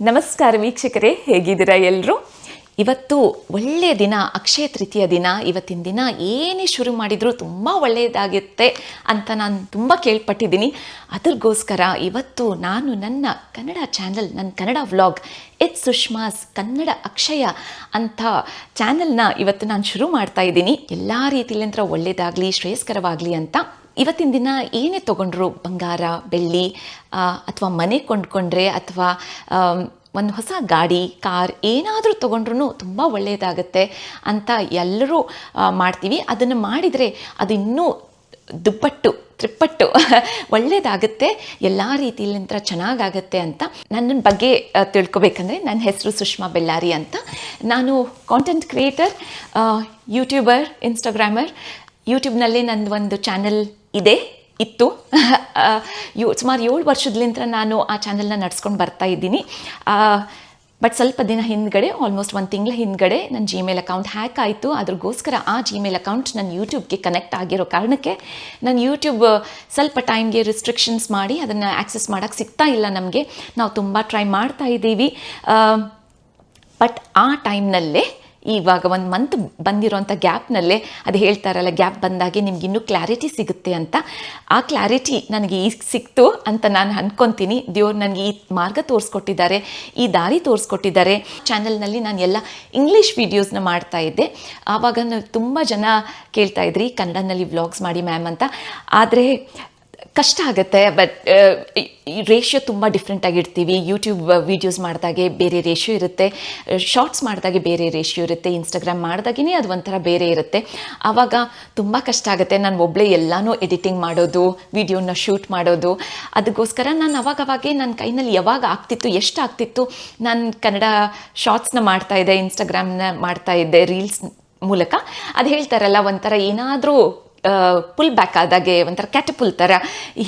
ನಮಸ್ಕಾರ ವೀಕ್ಷಕರೇ, ಹೇಗಿದ್ದೀರಾ ಎಲ್ಲರೂ? ಇವತ್ತು ಒಳ್ಳೆಯ ದಿನ, ಅಕ್ಷಯ ತೃತೀಯ ದಿನ. ಇವತ್ತಿನ ದಿನ ಏನೇ ಶುರು ಮಾಡಿದರೂ ತುಂಬ ಒಳ್ಳೆಯದಾಗುತ್ತೆ ಅಂತ ನಾನು ತುಂಬ ಕೇಳ್ಪಟ್ಟಿದ್ದೀನಿ. ಅದ್ರಗೋಸ್ಕರ ಇವತ್ತು ನಾನು ನನ್ನ ಕನ್ನಡ ಚಾನಲ್, ನನ್ನ ಕನ್ನಡ ವ್ಲಾಗ್ ಇಟ್ಸ್ ಸುಷ್ಮಾಸ್ ಕನ್ನಡ ಅಕ್ಷಯ ಅಂತ ಚಾನಲ್ನ ಇವತ್ತು ನಾನು ಶುರು ಮಾಡ್ತಾ ಇದ್ದೀನಿ. ಎಲ್ಲ ರೀತಿಯಲ್ಲಿಂದ ಒಳ್ಳೆಯದಾಗಲಿ, ಶ್ರೇಯಸ್ಕರವಾಗಲಿ ಅಂತ. ಇವತ್ತಿನ ದಿನ ಏನೇ ತೊಗೊಂಡ್ರು, ಬಂಗಾರ, ಬೆಳ್ಳಿ ಅಥವಾ ಮನೆ ಕೊಂಡ್ಕೊಂಡ್ರೆ ಅಥವಾ ಒಂದು ಹೊಸ ಗಾಡಿ, ಕಾರ್ ಏನಾದರೂ ತೊಗೊಂಡ್ರೂ ತುಂಬ ಒಳ್ಳೆಯದಾಗತ್ತೆ ಅಂತ ಎಲ್ಲರೂ ಮಾಡ್ತೀವಿ. ಅದನ್ನು ಮಾಡಿದರೆ ಅದು ಇನ್ನೂ ದುಪ್ಪಟ್ಟು ತ್ರಿಪ್ಪಟ್ಟು ಒಳ್ಳೆಯದಾಗುತ್ತೆ, ಎಲ್ಲ ರೀತಿಯಲ್ಲಿಂದ ಚೆನ್ನಾಗಾಗತ್ತೆ ಅಂತ. ನನ್ನ ಬಗ್ಗೆ ತಿಳ್ಕೊಬೇಕಂದ್ರೆ, ನನ್ನ ಹೆಸರು ಸುಷ್ಮಾ ಬೆಳ್ಳಾರಿ ಅಂತ. ನಾನು ಕಾಂಟೆಂಟ್ ಕ್ರಿಯೇಟರ್, ಯೂಟ್ಯೂಬರ್, ಇನ್ಸ್ಟಾಗ್ರಾಮರ್. ಯೂಟ್ಯೂಬ್ನಲ್ಲಿ ನಂದು ಒಂದು ಚಾನಲ್ ಇತ್ತು. ಸುಮಾರು 7 ವರ್ಷದಿಂದ ನಾನು ಆ ಚಾನಲ್ನ ನಡ್ಸ್ಕೊಂಡು ಬರ್ತಾ ಇದ್ದೀನಿ. ಬಟ್ ಸ್ವಲ್ಪ ದಿನ ಹಿಂದ್ಗಡೆ, ಆಲ್ಮೋಸ್ಟ್ 1 ತಿಂಗಳ ಹಿಂದ್ಗಡೆ ನನ್ನ ಜಿಮೇಲ್ ಅಕೌಂಟ್ ಹ್ಯಾಕ್ ಆಯಿತು. ಅದ್ರಗೋಸ್ಕರ ಆ ಜಿಮೇಲ್ ಅಕೌಂಟ್ ನನ್ನ ಯೂಟ್ಯೂಬ್ಗೆ ಕನೆಕ್ಟ್ ಆಗಿರೋ ಕಾರಣಕ್ಕೆ ನನ್ನ ಯೂಟ್ಯೂಬ್ ಸ್ವಲ್ಪ ಟೈಮ್ಗೆ ರಿಸ್ಟ್ರಿಕ್ಷನ್ಸ್ ಮಾಡಿ ಅದನ್ನು ಆ್ಯಕ್ಸೆಸ್ ಮಾಡೋಕ್ಕೆ ಸಿಗ್ತಾ ಇಲ್ಲ ನಮಗೆ. ನಾವು ತುಂಬ ಟ್ರೈ ಮಾಡ್ತಾ ಇದ್ದೀವಿ. ಬಟ್ ಆ ಟೈಮ್ನಲ್ಲೇ, ಇವಾಗ 1 ಮಂತ್ ಬಂದಿರೋಂಥ ಗ್ಯಾಪ್ನಲ್ಲೇ, ಅದು ಹೇಳ್ತಾರಲ್ಲ, ಗ್ಯಾಪ್ ಬಂದಾಗೆ ನಿಮ್ಗೆ ಇನ್ನೂ ಕ್ಲಾರಿಟಿ ಸಿಗುತ್ತೆ ಅಂತ. ಆ ಕ್ಲಾರಿಟಿ ನನಗೆ ಈಗ ಸಿಕ್ತು ಅಂತ ನಾನು ಅಂದ್ಕೊತೀನಿ. ದೇವ್ರು ನನಗೆ ಈ ಮಾರ್ಗ ತೋರಿಸ್ಕೊಟ್ಟಿದ್ದಾರೆ, ಈ ದಾರಿ ತೋರಿಸ್ಕೊಟ್ಟಿದ್ದಾರೆ. ಚಾನಲ್ನಲ್ಲಿ ನಾನು ಎಲ್ಲ ಇಂಗ್ಲೀಷ್ ವೀಡಿಯೋಸ್ನ ಮಾಡ್ತಾ ಇದ್ದೆ. ಆವಾಗ ತುಂಬ ಜನ ಕೇಳ್ತಾ ಇದ್ರಿ, ಕನ್ನಡನಲ್ಲಿ ವ್ಲಾಗ್ಸ್ ಮಾಡಿ ಮ್ಯಾಮ್ ಅಂತ. ಆದರೆ ಕಷ್ಟ ಆಗುತ್ತೆ. ಬಟ್ ರೇಷಿಯೋ ತುಂಬ ಡಿಫ್ರೆಂಟಾಗಿರ್ತೀವಿ. ಯೂಟ್ಯೂಬ್ ವೀಡಿಯೋಸ್ ಮಾಡಿದಾಗೆ ಬೇರೆ ರೇಷಿಯೋ ಇರುತ್ತೆ, ಶಾರ್ಟ್ಸ್ ಮಾಡಿದಾಗೆ ಬೇರೆ ರೇಷಿಯೋ ಇರುತ್ತೆ, ಇನ್ಸ್ಟಾಗ್ರಾಮ್ ಮಾಡಿದಾಗೇ ಅದು ಒಂಥರ ಬೇರೆ ಇರುತ್ತೆ. ಆವಾಗ ತುಂಬ ಕಷ್ಟ ಆಗುತ್ತೆ. ನಾನು ಒಬ್ಬಳೇ ಎಲ್ಲನೂ ಎಡಿಟಿಂಗ್ ಮಾಡೋದು, ವೀಡಿಯೋನ ಶೂಟ್ ಮಾಡೋದು. ಅದಕ್ಕೋಸ್ಕರ ನಾನು ಅವಾಗವಾಗೇ ನನ್ನ ಕೈನಲ್ಲಿ ಯಾವಾಗ ಆಗ್ತಿತ್ತು, ಎಷ್ಟು ಆಗ್ತಿತ್ತು, ನಾನು ಕನ್ನಡ ಶಾರ್ಟ್ಸ್ನ ಮಾಡ್ತಾಯಿದ್ದೆ, ಇನ್ಸ್ಟಾಗ್ರಾಮ್ನ ಮಾಡ್ತಾಯಿದ್ದೆ ರೀಲ್ಸ್ ಮೂಲಕ. ಅದು ಹೇಳ್ತಾರಲ್ಲ, ಒಂಥರ ಏನಾದರೂ ಪುಲ್ ಬ್ಯಾಕ್ ಆದಾಗೆ, ಒಂಥರ ಕ್ಯಾಟಪುಲ್ ಥರ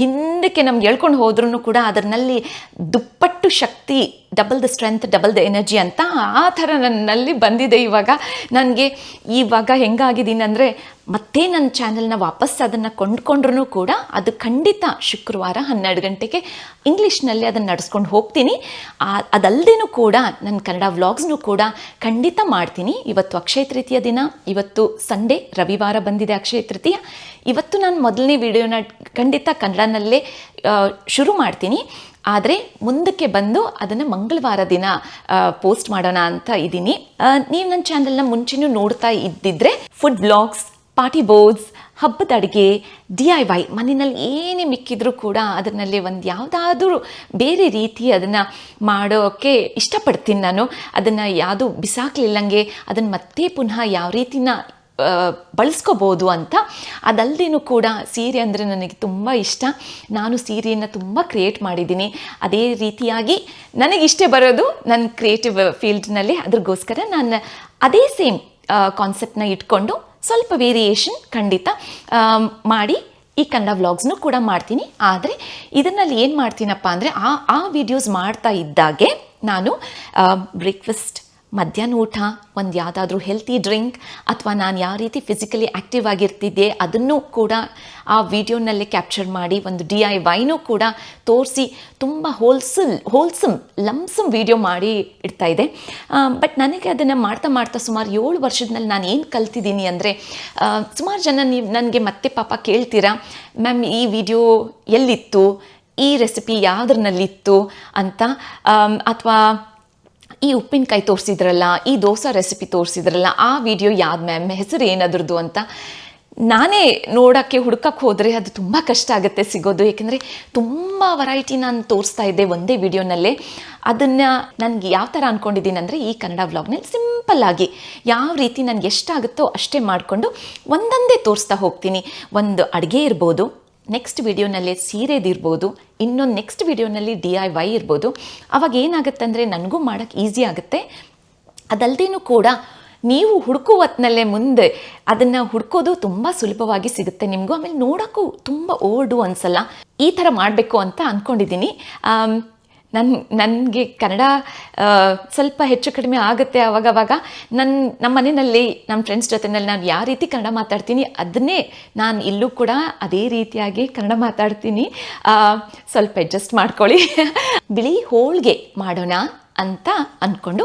ಹಿಂದಕ್ಕೆ ನಮ್ಗೆ ಹೇಳ್ಕೊಂಡು ಹೋದ್ರೂ ಕೂಡ ಅದರಲ್ಲಿ ದುಪ್ಪಟ್ಟು ಶಕ್ತಿ, double the strength, double the energy ಅಂತ ಆ ಥರ ನನ್ನಲ್ಲಿ ಬಂದಿದೆ. ಇವಾಗ ನನಗೆ ಇವಾಗ ಹೆಂಗಾಗಿದ್ದೀನಿ ಅಂದರೆ, ಮತ್ತೆ ನನ್ನ ಚಾನಲ್ನ ವಾಪಸ್ ಅದನ್ನು ಕೊಂಡ್ಕೊಂಡ್ರೂ ಕೂಡ ಅದು ಖಂಡಿತ ಶುಕ್ರವಾರ 12 ಗಂಟೆಗೆ ಇಂಗ್ಲೀಷ್ನಲ್ಲಿ ಅದನ್ನು ನಡೆಸ್ಕೊಂಡು ಹೋಗ್ತೀನಿ. ಅದಲ್ಲದೇನೂ ಕೂಡ ನನ್ನ ಕನ್ನಡ ವ್ಲಾಗ್ಸ್ನೂ ಕೂಡ ಖಂಡಿತ ಮಾಡ್ತೀನಿ. ಇವತ್ತು ಅಕ್ಷಯ ತೃತೀಯ ದಿನ, ಇವತ್ತು ಸಂಡೇ, ರವಿವಾರ ಬಂದಿದೆ ಅಕ್ಷಯ ತೃತೀಯ. ಇವತ್ತು ನಾನು ಮೊದಲನೇ ವಿಡಿಯೋನ ಖಂಡಿತ ಕನ್ನಡನಲ್ಲೇ ಶುರು ಮಾಡ್ತೀನಿ. ಆದರೆ ಮುಂದಕ್ಕೆ ಬಂದು ಅದನ್ನು ಮಂಗಳವಾರ ದಿನ ಪೋಸ್ಟ್ ಮಾಡೋಣ ಅಂತ ಇದ್ದೀನಿ. ನೀವು ನನ್ನ ಚಾನಲ್ನ ಮುಂಚೆನೂ ನೋಡ್ತಾ ಇದ್ದಿದ್ರೆ, ಫುಡ್ ವ್ಲಾಗ್ಸ್, ಪಾರ್ಟಿ ಬೋರ್ಡ್ಸ್, ಹಬ್ಬದ ಅಡುಗೆ, DIY, ಮನೆಯಲ್ಲಿ ಏನೇ ಮಿಕ್ಕಿದ್ರೂ ಕೂಡ ಅದರಲ್ಲಿ ಒಂದು ಯಾವುದಾದ್ರೂ ಬೇರೆ ರೀತಿ ಅದನ್ನು ಮಾಡೋಕ್ಕೆ ಇಷ್ಟಪಡ್ತೀನಿ ನಾನು. ಅದನ್ನು ಯಾವುದೂ ಬಿಸಾಕಲಿಲ್ಲಂಗೆ ಅದನ್ನು ಮತ್ತೆ ಪುನಃ ಯಾವ ರೀತಿನ ಬಳಸ್ಕೋಬೋದು ಅಂತ. ಅದಲ್ಲದೇನೂ ಕೂಡ ಸೀರೆ ಅಂದರೆ ನನಗೆ ತುಂಬ ಇಷ್ಟ. ನಾನು ಸೀರೆಯನ್ನು ತುಂಬ ಕ್ರಿಯೇಟ್ ಮಾಡಿದ್ದೀನಿ. ಅದೇ ರೀತಿಯಾಗಿ ನನಗಿಷ್ಟೇ ಬರೋದು ನನ್ನ ಕ್ರಿಯೇಟಿವ್ ಫೀಲ್ಡ್ನಲ್ಲಿ. ಅದ್ರಗೋಸ್ಕರ ನಾನು ಅದೇ ಸೇಮ್ ಕಾನ್ಸೆಪ್ಟನ್ನ ಇಟ್ಕೊಂಡು ಸ್ವಲ್ಪ ವೇರಿಯೇಷನ್ ಖಂಡಿತ ಮಾಡಿ ಈ ಕನ್ನಡ ವ್ಲಾಗ್ಸ್ನೂ ಕೂಡ ಮಾಡ್ತೀನಿ. ಆದರೆ ಇದರಲ್ಲಿ ಏನು ಮಾಡ್ತೀನಪ್ಪ ಅಂದರೆ, ಆ ವಿಡಿಯೋಸ್ ಮಾಡ್ತಾ ಇದ್ದಾಗೆ ನಾನು ಬ್ರೇಕ್ಫಾಸ್ಟ್, ಮಧ್ಯಾಹ್ನ ಊಟ, ಒಂದು ಯಾವುದಾದ್ರೂ ಹೆಲ್ತಿ ಡ್ರಿಂಕ್, ಅಥವಾ ನಾನು ಯಾವ ರೀತಿ ಫಿಸಿಕಲಿ ಆ್ಯಕ್ಟಿವ್ ಆಗಿರ್ತಿದ್ದೆ ಅದನ್ನು ಕೂಡ ಆ ವಿಡಿಯೋನಲ್ಲೇ ಕ್ಯಾಪ್ಚರ್ ಮಾಡಿ ಒಂದು DIYನೂ ಕೂಡ ತೋರಿಸಿ ತುಂಬ ಹೋಲ್ಸಮ್ ಲಂಸಮ್ ವಿಡಿಯೋ ಮಾಡಿ ಇಡ್ತಾಯಿದ್ದೆ. ಬಟ್ ನನಗೆ ಅದನ್ನು ಮಾಡ್ತಾ ಸುಮಾರು 7 ವರ್ಷದಲ್ಲಿ ನಾನು ಏನು ಕಲ್ತಿದ್ದೀನಿ ಅಂದರೆ, ಸುಮಾರು ಜನ ನೀವು ನನಗೆ ಮತ್ತೆ ಪಾಪ ಕೇಳ್ತೀರಾ, ಮ್ಯಾಮ್ ಈ ವಿಡಿಯೋ ಎಲ್ಲಿತ್ತು, ಈ ರೆಸಿಪಿ ಯಾವುದ್ರಲ್ಲಿತ್ತು ಅಂತ, ಅಥವಾ ಈ ಉಪ್ಪಿನಕಾಯಿ ತೋರಿಸಿದ್ರಲ್ಲ, ಈ ದೋಸೆ ರೆಸಿಪಿ ತೋರಿಸಿದ್ರಲ್ಲ, ಆ ವಿಡಿಯೋ ಯಾವ್ದು ಮ್ಯಾಮ್, ಹೆಸರು ಏನದ್ರದ್ದು ಅಂತ. ನಾನೇ ನೋಡೋಕ್ಕೆ ಹುಡ್ಕಕ್ಕೆ ಹೋದರೆ ಅದು ತುಂಬ ಕಷ್ಟ ಆಗುತ್ತೆ ಸಿಗೋದು. ಏಕೆಂದರೆ ತುಂಬ ವೆರೈಟಿ ನಾನು ತೋರಿಸ್ತಾ ಇದ್ದೆ ಒಂದೇ ವಿಡಿಯೋನಲ್ಲೇ. ಅದನ್ನು ನನಗೆ ಯಾವ ಥರ ಅಂದ್ಕೊಂಡಿದ್ದೀನಿ ಅಂದರೆ, ಈ ಕನ್ನಡ ವ್ಲಾಗ್ನಲ್ಲಿ ಸಿಂಪಲ್ಲಾಗಿ ಯಾವ ರೀತಿ ನನಗೆ ಎಷ್ಟಾಗುತ್ತೋ ಅಷ್ಟೇ ಮಾಡಿಕೊಂಡು ಒಂದೊಂದೇ ತೋರಿಸ್ತಾ ಹೋಗ್ತೀನಿ. ಒಂದು ಅಡುಗೆ ಇರ್ಬೋದು, ನೆಕ್ಸ್ಟ್ ವಿಡಿಯೋನಲ್ಲಿ ಸೀರೆದಿರ್ಬೋದು, ಇನ್ನೊಂದು ನೆಕ್ಸ್ಟ್ ವಿಡಿಯೋನಲ್ಲಿ DIY ಇರ್ಬೋದು. ಅವಾಗ ಏನಾಗುತ್ತೆ ಅಂದರೆ, ನನಗೂ ಮಾಡೋಕ್ಕೆ ಈಸಿ ಆಗುತ್ತೆ. ಅದಲ್ಲದೇನೂ ಕೂಡ ನೀವು ಹುಡುಕೋ ಹೊತ್ತಿನಲ್ಲೇ ಮುಂದೆ ಅದನ್ನು ಹುಡ್ಕೋದು ತುಂಬ ಸುಲಭವಾಗಿ ಸಿಗುತ್ತೆ ನಿಮಗೂ. ಆಮೇಲೆ ನೋಡೋಕ್ಕೂ ತುಂಬ ಓಲ್ಡು ಅನಿಸಲ್ಲ. ಈ ಥರ ಮಾಡಬೇಕು ಅಂತ ಅಂದ್ಕೊಂಡಿದ್ದೀನಿ. ನನಗೆ ಕನ್ನಡ ಸ್ವಲ್ಪ ಹೆಚ್ಚು ಕಡಿಮೆ ಆಗುತ್ತೆ ಆವಾಗವಾಗ. ನಮ್ಮ ಮನೆಯಲ್ಲಿ ನಮ್ಮ ಫ್ರೆಂಡ್ಸ್ ಜೊತೆನಲ್ಲಿ ನಾನು ಯಾವ ರೀತಿ ಕನ್ನಡ ಮಾತಾಡ್ತೀನಿ ಅದನ್ನೇ ನಾನು ಇಲ್ಲೂ ಕೂಡ ಅದೇ ರೀತಿಯಾಗಿ ಕನ್ನಡ ಮಾತಾಡ್ತೀನಿ. ಸ್ವಲ್ಪ ಅಡ್ಜಸ್ಟ್ ಮಾಡ್ಕೊಳ್ಳಿ. ಬಿಳಿ ಹೋಳಿಗೆ ಮಾಡೋಣ ಅಂತ ಅಂದ್ಕೊಂಡು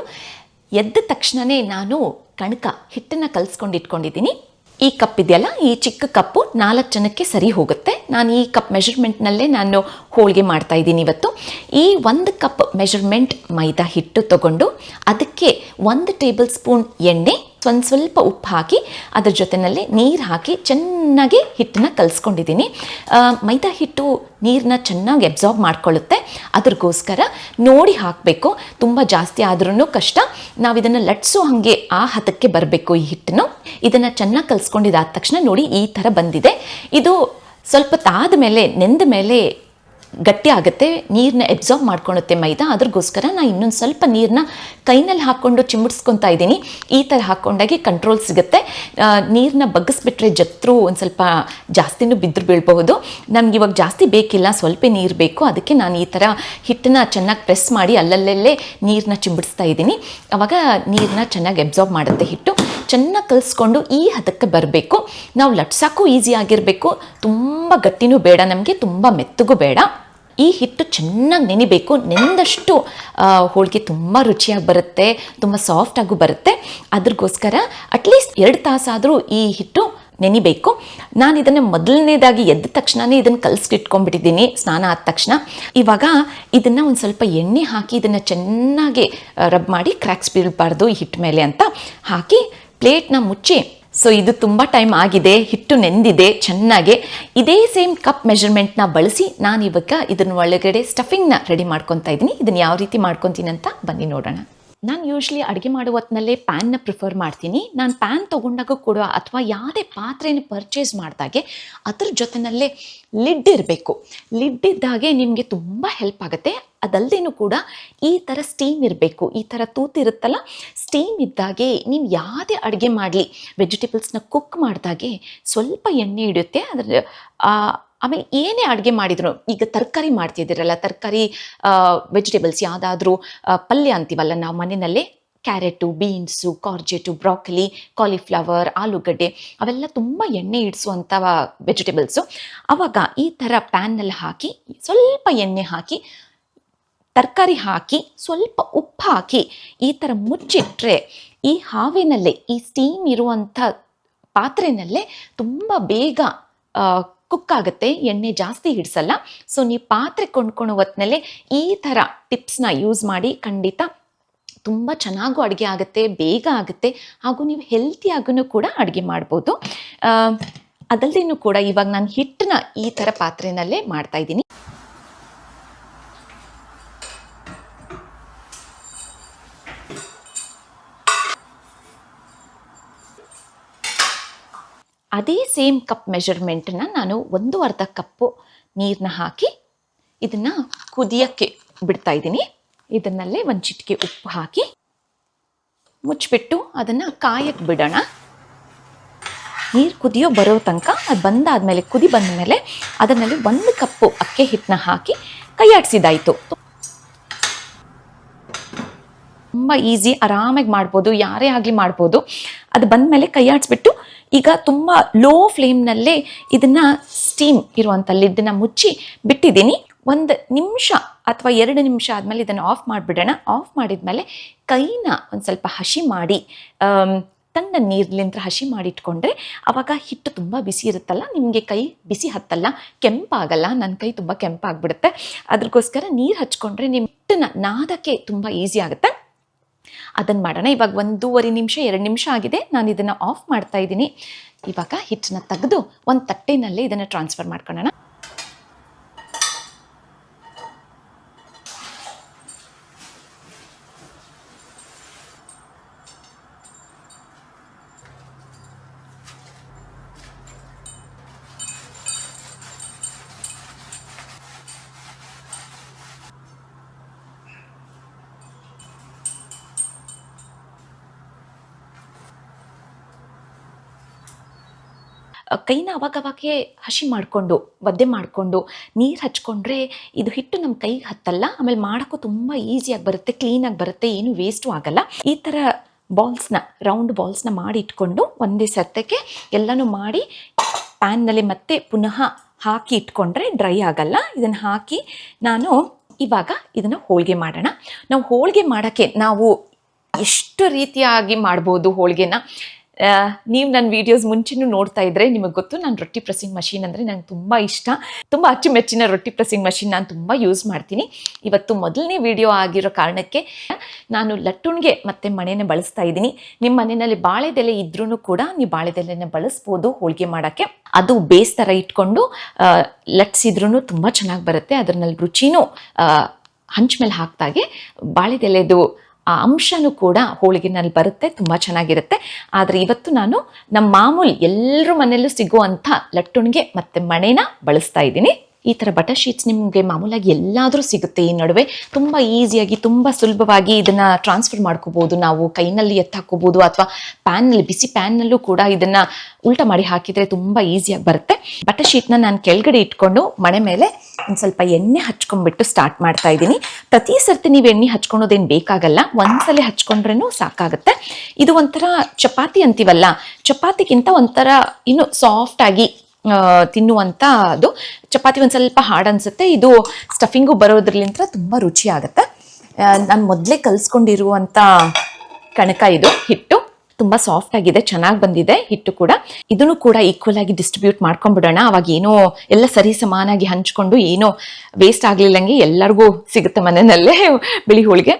ಎದ್ದ ತಕ್ಷಣವೇ ನಾನು ಕಣಕ ಹಿಟ್ಟನ್ನು ಕಲಿಸ್ಕೊಂಡು ಇಟ್ಕೊಂಡಿದ್ದೀನಿ. ಈ ಕಪ್ ಇದೆಯಲ್ಲ, ಈ ಚಿಕ್ಕ ಕಪ್ಪು 4 ಜನಕ್ಕೆ ಸರಿ ಹೋಗುತ್ತೆ. ನಾನು ಈ ಕಪ್ ಮೆಷರ್ಮೆಂಟ್ನಲ್ಲೇ ನಾನು ಹೋಳಿಗೆ ಮಾಡ್ತಾ ಇದ್ದೀನಿ ಇವತ್ತು. ಈ 1 ಕಪ್ ಮೆಷರ್ಮೆಂಟ್ ಮೈದಾ ಹಿಟ್ಟು ತಗೊಂಡು ಅದಕ್ಕೆ 1 ಟೇಬಲ್ ಸ್ಪೂನ್ ಎಣ್ಣೆ, ಸ್ವಲ್ಪ ಉಪ್ಪು ಹಾಕಿ ಅದ್ರ ಜೊತೆಯಲ್ಲಿ ನೀರು ಹಾಕಿ ಚೆನ್ನಾಗಿ ಹಿಟ್ಟನ್ನ ಕಲಿಸ್ಕೊಂಡಿದ್ದೀನಿ. ಮೈದಾ ಹಿಟ್ಟು ನೀರನ್ನ ಚೆನ್ನಾಗಿ ಅಬ್ಸಾರ್ಬ್ ಮಾಡ್ಕೊಳ್ಳುತ್ತೆ, ಅದ್ರಗೋಸ್ಕರ ನೋಡಿ ಹಾಕಬೇಕು. ತುಂಬ ಜಾಸ್ತಿ ಆದ್ರೂ ಕಷ್ಟ. ನಾವು ಇದನ್ನು ಲಟ್ಸೋ ಹಾಗೆ ಆ ಹದಕ್ಕೆ ಬರಬೇಕು ಈ ಹಿಟ್ಟನ್ನು. ಇದನ್ನು ಚೆನ್ನಾಗಿ ಕಲಿಸ್ಕೊಂಡಿದ್ದಾದ ತಕ್ಷಣ ನೋಡಿ ಈ ಥರ ಬಂದಿದೆ. ಇದು ಸ್ವಲ್ಪ ತಾದ ಮೇಲೆ, ನೆಂದ ಮೇಲೆ ಗಟ್ಟಿ ಆಗುತ್ತೆ, ನೀರನ್ನ ಎಬ್ಸಾರ್ಬ್ ಮಾಡ್ಕೊಳುತ್ತೆ ಮೈದಾ. ಅದ್ರಗೋಸ್ಕರ ನಾನು ಇನ್ನೊಂದು ಸ್ವಲ್ಪ ನೀರನ್ನ ಕೈನಲ್ಲಿ ಹಾಕ್ಕೊಂಡು ಚಿಮ್ಮಡಿಸ್ಕೊತಾ ಇದ್ದೀನಿ. ಈ ಥರ ಹಾಕ್ಕೊಂಡಾಗೆ ಕಂಟ್ರೋಲ್ ಸಿಗುತ್ತೆ. ನೀರನ್ನ ಬಗ್ಗಿಸ್ಬಿಟ್ರೆ ಜತ್ರು ಒಂದು ಸ್ವಲ್ಪ ಜಾಸ್ತಿನೂ ಬಿದ್ದರೂ ಬೀಳ್ಬಹುದು. ನಮ್ಗೆ ಇವಾಗ ಜಾಸ್ತಿ ಬೇಕಿಲ್ಲ, ಸ್ವಲ್ಪ ನೀರು ಬೇಕು. ಅದಕ್ಕೆ ನಾನು ಈ ಥರ ಹಿಟ್ಟನ್ನ ಚೆನ್ನಾಗಿ ಪ್ರೆಸ್ ಮಾಡಿ ಅಲ್ಲಲ್ಲೇ ನೀರನ್ನ ಚಿಮ್ಮಡಿಸ್ತಾ ಇದ್ದೀನಿ. ಆವಾಗ ನೀರನ್ನ ಚೆನ್ನಾಗಿ ಎಬ್ಸಾರ್ಬ್ ಮಾಡುತ್ತೆ ಹಿಟ್ಟು. ಚೆನ್ನಾಗಿ ಕಲಿಸ್ಕೊಂಡು ಈ ಹದಕ್ಕೆ ಬರಬೇಕು. ನಾವು ಲಟ್ಸೋಕ್ಕೂ ಈಸಿ ಆಗಿರಬೇಕು, ತುಂಬ ಗಟ್ಟಿನೂ ಬೇಡ, ನಮಗೆ ತುಂಬ ಮೆತ್ತಗೂ ಬೇಡ. ಈ ಹಿಟ್ಟು ಚೆನ್ನಾಗಿ ನೆನಿಬೇಕು. ನೆಂದಷ್ಟು ಹೋಳಿಗೆ ತುಂಬ ರುಚಿಯಾಗಿ ಬರುತ್ತೆ, ತುಂಬ ಸಾಫ್ಟಾಗೂ ಬರುತ್ತೆ. ಅದ್ರಗೋಸ್ಕರ ಅಟ್ಲೀಸ್ಟ್ 2 ತಾಸಾದರೂ ಈ ಹಿಟ್ಟು ನೆನಿಬೇಕು. ನಾನು ಇದನ್ನು ಮೊದಲನೇದಾಗಿ ಎದ್ದ ತಕ್ಷಣವೇ ಇದನ್ನು ಕಲಿಸ್ಕಿಟ್ಕೊಂಡ್ಬಿಟ್ಟಿದ್ದೀನಿ ಸ್ನಾನ ಆದ ತಕ್ಷಣ. ಇವಾಗ ಇದನ್ನು ಒಂದು ಸ್ವಲ್ಪ ಎಣ್ಣೆ ಹಾಕಿ ಇದನ್ನು ಚೆನ್ನಾಗಿ ರಬ್ ಮಾಡಿ, ಕ್ರ್ಯಾಕ್ಸ್ ಬೀಳಬಾರ್ದು ಈ ಹಿಟ್ಟು ಮೇಲೆ ಅಂತ ಹಾಕಿ ಪ್ಲೇಟ್ನ ಮುಚ್ಚಿ. ಸೊ ಇದು ತುಂಬ ಟೈಮ್ ಆಗಿದೆ, ಹಿಟ್ಟು ನೆಂದಿದೆ ಚೆನ್ನಾಗೆ. ಇದೇ ಸೇಮ್ ಕಪ್ ಮೆಷರ್ಮೆಂಟ್ನ ಬಳಸಿ ನಾನು ಇವಾಗ ಇದನ್ನ ಒಳಗಡೆ ಸ್ಟಫಿಂಗ್ನ ರೆಡಿ ಮಾಡ್ಕೊತಾ ಇದ್ದೀನಿ. ಇದನ್ನು ಯಾವ ರೀತಿ ಮಾಡ್ಕೊತೀನಿ ಅಂತ ಬನ್ನಿ ನೋಡೋಣ. ನಾನು ಯೂಶ್ವಲಿ ಅಡುಗೆ ಮಾಡುವ ಹೊತ್ತಿನಲ್ಲೇ ಪ್ಯಾನ್ನ ಪ್ರಿಫರ್ ಮಾಡ್ತೀನಿ. ನಾನು ಪ್ಯಾನ್ ತೊಗೊಂಡಾಗ ಕೂಡ ಅಥವಾ ಯಾವುದೇ ಪಾತ್ರೆನ ಪರ್ಚೇಸ್ ಮಾಡಿದಾಗೆ ಅದ್ರ ಜೊತೆಯಲ್ಲೇ ಲಿಡ್ ಇರಬೇಕು. ಲಿಡ್ ಇದ್ದಾಗೆ ನಿಮಗೆ ತುಂಬ ಹೆಲ್ಪ್ ಆಗುತ್ತೆ. ಅದಲ್ಲದೇನೂ ಕೂಡ ಈ ಥರ ಸ್ಟೀಮ್ ಇರಬೇಕು. ಈ ಥರ ತೂತಿರುತ್ತಲ್ಲ, ಸ್ಟೀಮ್ ಇದ್ದಾಗೆ ನೀವು ಯಾವುದೇ ಅಡುಗೆ ಮಾಡಲಿ, ವೆಜಿಟೇಬಲ್ಸ್ನ ಕುಕ್ ಮಾಡಿದಾಗೆ ಸ್ವಲ್ಪ ಎಣ್ಣೆ ಹಿಡಿಯುತ್ತೆ. ಅದರ ಆಮೇಲೆ ಏನೇ ಅಡುಗೆ ಮಾಡಿದ್ರು, ಈಗ ತರಕಾರಿ ಮಾಡ್ತಿದ್ದೀರಲ್ಲ, ತರಕಾರಿ ವೆಜಿಟೇಬಲ್ಸ್ ಯಾವುದಾದ್ರೂ ಪಲ್ಯ ಅಂತೀವಲ್ಲ ನಾವು ಮನೆಯಲ್ಲೇ, ಕ್ಯಾರೆಟು, ಬೀನ್ಸು, ಕಾರ್ಜೆಟು, ಬ್ರಾಕೊಲಿ, ಕಾಲಿಫ್ಲವರ್, ಆಲೂಗಡ್ಡೆ, ಅವೆಲ್ಲ ತುಂಬ ಎಣ್ಣೆ ಇಡಿಸುವಂಥ ವೆಜಿಟೇಬಲ್ಸು. ಆವಾಗ ಈ ಥರ ಪ್ಯಾನ್ನಲ್ಲಿ ಹಾಕಿ ಸ್ವಲ್ಪ ಎಣ್ಣೆ ಹಾಕಿ, ತರಕಾರಿ ಹಾಕಿ, ಸ್ವಲ್ಪ ಉಪ್ಪು ಹಾಕಿ ಈ ಥರ ಮುಚ್ಚಿಟ್ರೆ ಈ ಹಾವಿನಲ್ಲೇ, ಈ ಸ್ಟೀಮ್ ಇರುವಂಥ ಪಾತ್ರೆನಲ್ಲೇ ತುಂಬ ಬೇಗ ಕುಕ್ ಆಗುತ್ತೆ, ಎಣ್ಣೆ ಜಾಸ್ತಿ ಹಿಡಿಸಲ್ಲ. ಸೊ ನೀವು ಪಾತ್ರೆ ಕೊಂಡ್ಕೊಳ್ಳೋ ಹೊತ್ತಿನಲ್ಲೇ ಈ ಥರ ಟಿಪ್ಸ್ನ ಯೂಸ್ ಮಾಡಿ ಖಂಡಿತ ತುಂಬ ಚೆನ್ನಾಗೂ ಅಡುಗೆ ಆಗುತ್ತೆ, ಬೇಗ ಆಗುತ್ತೆ, ಹಾಗೂ ನೀವು ಹೆಲ್ತಿಯಾಗೂ ಕೂಡ ಅಡುಗೆ ಮಾಡ್ಬೋದು. ಅದಲ್ಲದೇನೂ ಕೂಡ ಇವಾಗ ನಾನು ಹಿಟ್ಟನ್ನ ಈ ಥರ ಪಾತ್ರೆನಲ್ಲೇ ಮಾಡ್ತಾ ಇದ್ದೀನಿ. ಅದೇ ಸೇಮ್ ಕಪ್ ಮೆಷರ್ಮೆಂಟನ್ನ ನಾನು 1/2 ಕಪ್ಪು ನೀರನ್ನ ಹಾಕಿ ಇದನ್ನು ಕುದಿಯೋಕ್ಕೆ ಬಿಡ್ತಾ ಇದ್ದೀನಿ. ಇದನ್ನಲ್ಲೇ ಒಂದು ಚಿಟಿಕೆ ಉಪ್ಪು ಹಾಕಿ ಮುಚ್ಚಿಬಿಟ್ಟು ಅದನ್ನು ಕಾಯಕ್ಕೆ ಬಿಡೋಣ. ನೀರು ಕುದಿಯೋ ಬರೋ ತನಕ ಅದು ಬಂದಾದಮೇಲೆ, ಕುದಿ ಬಂದ ಮೇಲೆ ಅದನ್ನಲ್ಲಿ 1 ಕಪ್ಪು ಅಕ್ಕಿ ಹಿಟ್ಟನ್ನ ಹಾಕಿ ಕೈ ಆಡಿಸಿದಾಯಿತು. ತುಂಬ ಈಸಿ, ಆರಾಮಾಗಿ ಮಾಡ್ಬೋದು, ಯಾರೇ ಆಗಲಿ ಮಾಡ್ಬೋದು. ಅದು ಬಂದಮೇಲೆ ಕೈ ಆಡಿಸ್ಬಿಟ್ಟು ಈಗ ತುಂಬ ಲೋ ಫ್ಲೇಮ್ನಲ್ಲೇ ಇದನ್ನು ಸ್ಟೀಮ್ ಇರುವಂಥ ಲಿಡ್ಡನ್ನ ಮುಚ್ಚಿ ಬಿಟ್ಟಿದ್ದೀನಿ. 1 ನಿಮಿಷ ಅಥವಾ 2 ನಿಮಿಷ ಆದಮೇಲೆ ಇದನ್ನು ಆಫ್ ಮಾಡಿಬಿಡೋಣ. ಆಫ್ ಮಾಡಿದ್ಮೇಲೆ ಕೈನ ಒಂದು ಸ್ವಲ್ಪ ಹಸಿ ಮಾಡಿ, ತಣ್ಣ ನೀರ್ಲಿಂದ ಹಸಿ ಮಾಡಿಟ್ಕೊಂಡ್ರೆ ಆವಾಗ ಹಿಟ್ಟು ತುಂಬ ಬಿಸಿ ಇರುತ್ತಲ್ಲ, ನಿಮಗೆ ಕೈ ಬಿಸಿ ಹತ್ತಲ್ಲ, ಕೆಂಪಾಗಲ್ಲ. ನನ್ನ ಕೈ ತುಂಬ ಕೆಂಪಾಗ್ಬಿಡುತ್ತೆ. ಅದ್ರಗೋಸ್ಕರ ನೀರು ಹಚ್ಕೊಂಡ್ರೆ ನಿಮ್ಮ ಹಿಟ್ಟನ್ನ ನಾದಕ್ಕೆ ತುಂಬ ಈಸಿ ಆಗುತ್ತೆ. ಅದನ್ನು ಮಾಡೋಣ. ಇವಾಗ 1.5 ನಿಮಿಷ 2 ನಿಮಿಷ ಆಗಿದೆ. ನಾನು ಇದನ್ನು ಆಫ್ ಮಾಡ್ತಾ ಇದ್ದೀನಿ. ಇವಾಗ ಹಿಟ್ಟನ್ನ ತೆಗೆದು ಒಂದು ತಟ್ಟೆನಲ್ಲಿ ಇದನ್ನು ಟ್ರಾನ್ಸ್ಫರ್ ಮಾಡ್ಕೊಳ್ಳೋಣ. ಕೈನ ಅವಾಗವಾಗೆ ಹಸಿ ಮಾಡಿಕೊಂಡು, ಒದ್ದೆ ಮಾಡಿಕೊಂಡು ನೀರು ಹಚ್ಕೊಂಡ್ರೆ ಇದು ಹಿಟ್ಟು ನಮ್ಮ ಕೈಗೆ ಹತ್ತಲ್ಲ. ಆಮೇಲೆ ಮಾಡೋಕ್ಕೂ ತುಂಬ ಈಸಿಯಾಗಿ ಬರುತ್ತೆ, ಕ್ಲೀನಾಗಿ ಬರುತ್ತೆ, ಏನೂ ವೇಸ್ಟು ಆಗಲ್ಲ. ಈ ಥರ ಬಾಲ್ಸ್ನ, ರೌಂಡ್ ಬಾಲ್ಸ್ನ ಮಾಡಿ ಇಟ್ಕೊಂಡು ಒಂದೇ ಸತ್ತಕ್ಕೆ ಎಲ್ಲನೂ ಮಾಡಿ ಪ್ಯಾನ್ನಲ್ಲಿ ಮತ್ತೆ ಪುನಃ ಹಾಕಿ ಇಟ್ಕೊಂಡ್ರೆ ಡ್ರೈ ಆಗಲ್ಲ. ಇದನ್ನು ಹಾಕಿ ನಾನು ಇವಾಗ ಇದನ್ನು ಹೋಳಿಗೆ ಮಾಡೋಣ. ನಾವು ಹೋಳಿಗೆ ಮಾಡೋಕ್ಕೆ ನಾವು ಎಷ್ಟು ರೀತಿಯಾಗಿ ಮಾಡ್ಬೋದು ಹೋಳಿಗೆನ. ನೀವು ನನ್ನ ವೀಡಿಯೋಸ್ ಮುಂಚೆನೂ ನೋಡ್ತಾ ಇದ್ದರೆ ನಿಮಗೆ ಗೊತ್ತು, ನಾನು ರೊಟ್ಟಿ ಪ್ರೆಸ್ಸಿಂಗ್ ಮಷೀನ್ ಅಂದರೆ ನಂಗೆ ತುಂಬ ಇಷ್ಟ. ತುಂಬ ಅಚ್ಚುಮೆಚ್ಚಿನ ರೊಟ್ಟಿ ಪ್ರೆಸ್ಸಿಂಗ್ ಮಷೀನ್ ನಾನು ತುಂಬ ಯೂಸ್ ಮಾಡ್ತೀನಿ. ಇವತ್ತು ಮೊದಲನೇ ವಿಡಿಯೋ ಆಗಿರೋ ಕಾರಣಕ್ಕೆ ನಾನು ಲಟ್ಟುಣಿಗೆ ಮತ್ತು ಮಣೆನ ಬಳಸ್ತಾ ಇದ್ದೀನಿ. ನಿಮ್ಮ ಮನೆಯಲ್ಲಿ ಬಾಳೆದೆಲೆ ಇದ್ರೂ ಕೂಡ ನೀವು ಬಾಳೆದೆಲೆನ ಬಳಸ್ಬೋದು ಹೋಳಿಗೆ ಮಾಡೋಕ್ಕೆ. ಅದು ಬೇಸ್ ಥರ ಇಟ್ಕೊಂಡು ಲಟ್ಸಿದ್ರೂ ತುಂಬ ಚೆನ್ನಾಗಿ ಬರುತ್ತೆ. ಅದರಲ್ಲಿ ರುಚಿನೂ ಹಂಚ ಮೇಲೆ ಹಾಕ್ದಾಗೆ ಬಾಳೆದೆಲೆದು ಆ ಅಂಶನೂ ಕೂಡ ಹೋಳಿಗೆನಲ್ಲಿ ಬರುತ್ತೆ, ತುಂಬ ಚೆನ್ನಾಗಿರುತ್ತೆ. ಆದರೆ ಇವತ್ತು ನಾನು ನಮ್ಮ ಮಾಮೂಲಿ ಎಲ್ಲರ ಮನೆಯಲ್ಲೂ ಸಿಗುವಂಥ ಲಟ್ಟುಣಿಗೆ ಮತ್ತು ಮಣೆನ ಬಳಸ್ತಾ ಇದ್ದೀನಿ. ಈ ಥರ ಬಟರ್ ಶೀಟ್ಸ್ ನಿಮಗೆ ಮಾಮೂಲಾಗಿ ಎಲ್ಲಾದರೂ ಸಿಗುತ್ತೆ ಈ ನಡುವೆ. ತುಂಬ ಈಸಿಯಾಗಿ, ತುಂಬ ಸುಲಭವಾಗಿ ಇದನ್ನು ಟ್ರಾನ್ಸ್ಫರ್ ಮಾಡ್ಕೋಬೋದು. ನಾವು ಕೈನಲ್ಲಿ ಎತ್ತಾಕೋಬೋದು ಅಥವಾ ಪ್ಯಾನ್ನಲ್ಲಿ, ಬಿಸಿ ಪ್ಯಾನ್ನಲ್ಲೂ ಕೂಡ ಇದನ್ನು ಉಲ್ಟಾ ಮಾಡಿ ಹಾಕಿದರೆ ತುಂಬ ಈಸಿಯಾಗಿ ಬರುತ್ತೆ. ಬಟರ್ ಶೀಟ್ನ ನಾನು ಕೆಳಗಡೆ ಇಟ್ಕೊಂಡು ಮಣೆ ಮೇಲೆ ಒಂದು ಸ್ವಲ್ಪ ಎಣ್ಣೆ ಹಚ್ಕೊಂಡ್ಬಿಟ್ಟು ಸ್ಟಾರ್ಟ್ ಮಾಡ್ತಾ ಇದ್ದೀನಿ. ಪ್ರತಿ ಸರ್ತಿ ನೀವು ಎಣ್ಣೆ ಹಚ್ಕೊಳೋದೇನು ಬೇಕಾಗಲ್ಲ, ಒಂದ್ಸಲ ಹಚ್ಕೊಂಡ್ರೂ ಸಾಕಾಗುತ್ತೆ. ಇದು ಒಂಥರ ಚಪಾತಿ ಅಂತೀವಲ್ಲ, ಚಪಾತಿಗಿಂತ ಒಂಥರ ಇನ್ನು ಸಾಫ್ಟಾಗಿ ತಿನ್ನುವಂಥ ಅದು. ಚಪಾತಿ ಒಂದು ಸ್ವಲ್ಪ ಹಾರ್ಡ್ ಅನಿಸುತ್ತೆ, ಇದು ಸ್ಟಫಿಂಗು ಬರೋದ್ರಲಿಂತ ತುಂಬ ರುಚಿ ಆಗುತ್ತೆ. ನಾನು ಮೊದಲೇ ಕಲಿಸ್ಕೊಂಡಿರುವಂಥ ಕಣಕ ಇದು, ಹಿಟ್ಟು ತುಂಬ ಸಾಫ್ಟ್ ಆಗಿದೆ, ಚೆನ್ನಾಗಿ ಬಂದಿದೆ ಹಿಟ್ಟು ಕೂಡ. ಇದನ್ನು ಕೂಡ ಈಕ್ವಲ್ ಆಗಿ ಡಿಸ್ಟ್ರಿಬ್ಯೂಟ್ ಮಾಡ್ಕೊಂಡ್ಬಿಡೋಣ. ಅವಾಗ ಏನೋ ಎಲ್ಲ ಸರಿ ಸಮಾನಾಗಿ ಹಂಚ್ಕೊಂಡು ಏನೋ ವೇಸ್ಟ್ ಆಗ್ಲಿಲ್ಲಂಗೆ ಎಲ್ಲರಿಗೂ ಸಿಗುತ್ತೆ ಮನೆಯಲ್ಲೇ ಬಿಳಿ ಹೋಳಿಗೆ.